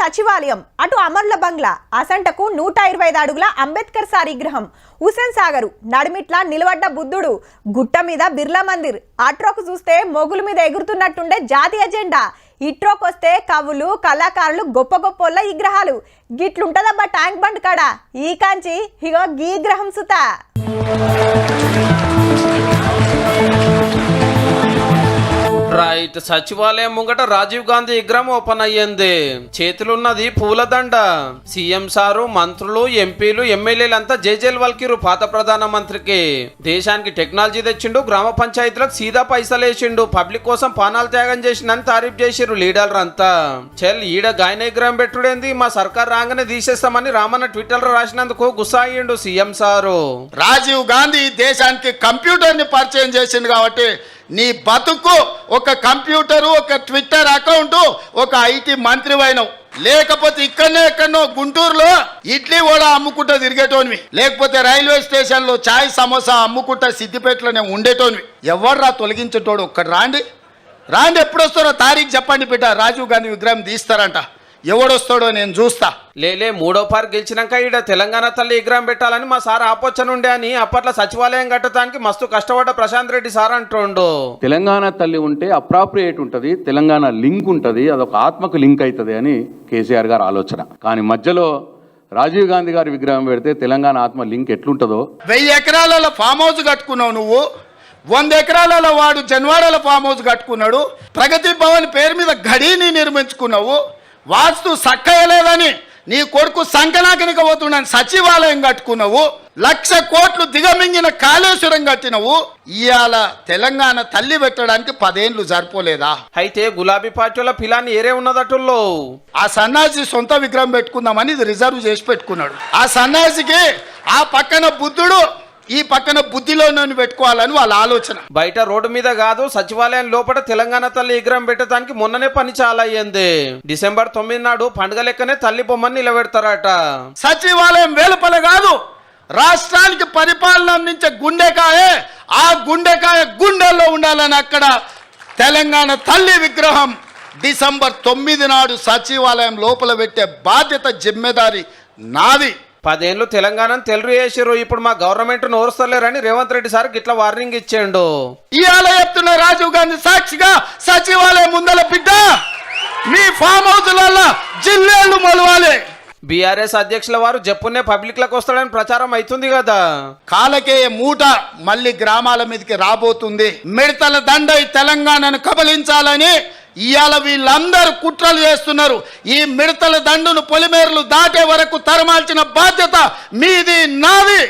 సచివాలయం, అటు అమర్ల బంగ్లా, అసంటకు 125 అడుగుల అంబేద్కర్ సారీగ్రహం, హుసేన్ సాగరు నడిమిట్ల నిలబడ్డ బుద్ధుడు, గుట్ట మీద బిర్లా మందిర్, అట్రోకు చూస్తే మొగుల మీద ఎగురుతున్నట్టుండే జాతీయ జెండా, ఇట్రోకొస్తే కవులు కళాకారులు గొప్ప గొప్పోళ్ళ విగ్రహాలు. గిట్లుంటదబ్బా ట్యాంక్ బండ్ కాడ. ఈ కాంచి ఇగో గీ గ్రహం సుత. రైట్, సచివాలయం ముంగట రాజీవ్ గాంధీ విగ్రహం ఓపెన్ అయ్యింది. చేతులున్నది పూలదండ. సీఎం సారు, మంత్రులు, ఎంపీలు, ఎమ్మెల్యేలంతా జేజేలు వల్కిరు పాత ప్రధానమంత్రికి. దేశానికి టెక్నాలజీ తెచ్చిండు, గ్రామ పంచాయతీలకు సీదా పైసలేసిండు, పబ్లిక్ కోసం పానాలు త్యాగం చేసిండని తారీఫ్ చేసిరు లీడర్లు అంతా. చెల్ ఈడ గాయన విగ్రహం పెట్టుడేంది, మా సర్కార్ రాగానే తీసేస్తామని రామన్న ట్విట్టర్ లో రాసినందుకు గుస్సా అయ్యిండు సీఎం సారు. రాజీవ్ గాంధీ దేశానికి కంప్యూటర్ ని పరిచయం చేసింది కాబట్టి నీ బతుకు ఒక కంప్యూటరు, ఒక ట్విట్టర్ అకౌంట్, ఒక ఐటీ మంత్రి అయినవు. లేకపోతే ఎక్కడో గుంటూరులో ఇడ్లీ కూడా అమ్ముకుంటా తిరిగేటోనివి, లేకపోతే రైల్వే స్టేషన్ లో చాయ్ సమోసా అమ్ముకుంటా సిద్దిపేటలోనే ఉండేటోనివి. ఎవర్రా తొలగించేటోడు? ఒక్కడు రాండి, ఎప్పుడు వస్తారో తారీఖు చెప్పండి బిడ్డ. రాజీవ్ గాంధీ విగ్రహం తీస్తారంట, ఎవడొస్తాడో నేను చూస్తా. లేలే, మూడో పార్ గెలిచినాక ఈడ తెలంగాణ తల్లి విగ్రహం పెట్టాలని మా సార్ ఆపోచనుండే అని అప్పట్లో సచివాలయం కట్టడానికి మస్తు కష్టపడ్డ ప్రశాంత్ రెడ్డి సార్ అంటుండు. తెలంగాణ తల్లి ఉంటే అప్రాప్రియేట్ ఉంటుంది, తెలంగాణ లింక్ ఉంటుంది, అదొక ఆత్మకు లింక్ అవుతుంది అని కేసీఆర్ గారు ఆలోచన. కానీ మధ్యలో రాజీవ్ గాంధీ గారి విగ్రహం పెడితే తెలంగాణ ఆత్మ లింక్ ఎట్లుంటుందో. 1000 ఎకరాలలో ఫామ్ హౌస్ కట్టుకున్నావు నువ్వు, 100 ఎకరాలలో వాడు జన్వాడల ఫామ్ హౌస్ కట్టుకున్నాడు, ప్రగతి భవన్ పేరు మీద గడీని నిర్మించుకున్నావు, వాస్తు సక్కయలేదని నీ కొడుకు సంకనాకనికి పోతున్నాను సచివాలయం కట్టుకున్నావు, 1,00,000 కోట్లు దిగమింగిన కాళేశ్వరం కట్టినవు. ఇవాళ తెలంగాణ తల్లి పెట్టడానికి 10 ఏళ్ళు సరిపోలేదా? అయితే గులాబీ పార్టీల పిలాని ఏరే ఉన్నదటుల్లో. ఆ సన్యాసి సొంత విగ్రహం పెట్టుకుందామని ఇది రిజర్వ్ చేసి పెట్టుకున్నాడు. ఆ సన్యాసికి ఆ పక్కన బుద్ధుడు, ఈ పక్కన బుద్ధిలోని పెట్టుకోవాలని వాళ్ళ ఆలోచన. బయట రోడ్డు మీద కాదు, సచివాలయం లోపల తెలంగాణ తల్లి విగ్రహం పెట్టడానికి మొన్ననే పని చాలా అయ్యింది. డిసెంబర్ 9 నాడు పండుగ లెక్కనే తల్లి బొమ్మని నిలబెడతారట. సచివాలయం వేలుపల కాదు, రాష్ట్రానికి పరిపాలన అందించే గుండెకాయే. ఆ గుండెకాయ గుండెల్లో ఉండాలని అక్కడ తెలంగాణ తల్లి విగ్రహం డిసెంబర్ 9 నాడు సచివాలయం లోపల పెట్టే బాధ్యత, జిమ్మెదారి నాది. 10 ఏళ్ళు తెలంగాణను తెలుగు చేసిరు, ఇప్పుడు మా గవర్నమెంట్ నోరుస్తలేరని రేవంత్ రెడ్డి సార్ గిట్లా వార్నింగ్ ఇచ్చిండు. ఇవాళ చెప్తున్న రాజీవ్ గాంధీ సాక్షిగా, సచివాలయం ముందల బిడ్డ మీ ఫామ్ హౌస్లలో జిల్లేళ్లు మొలవాలి. బీఆర్ఎస్ అధ్యక్షుల వారు జప్పునే పబ్లిక్ లకు వస్తాడని ప్రచారం అవుతుంది కదా. కాలకే మూట మళ్ళీ గ్రామాల మీదకి రాబోతుంది. మిడతల దండై తెలంగాణను కబలించాలని ఇవాళ వీళ్ళందరూ కుట్రలు చేస్తున్నారు. ఈ మిడతల దండును పొలిమేరలు దాటే వరకు తరమాల్చిన బాధ్యత మీది, నాది.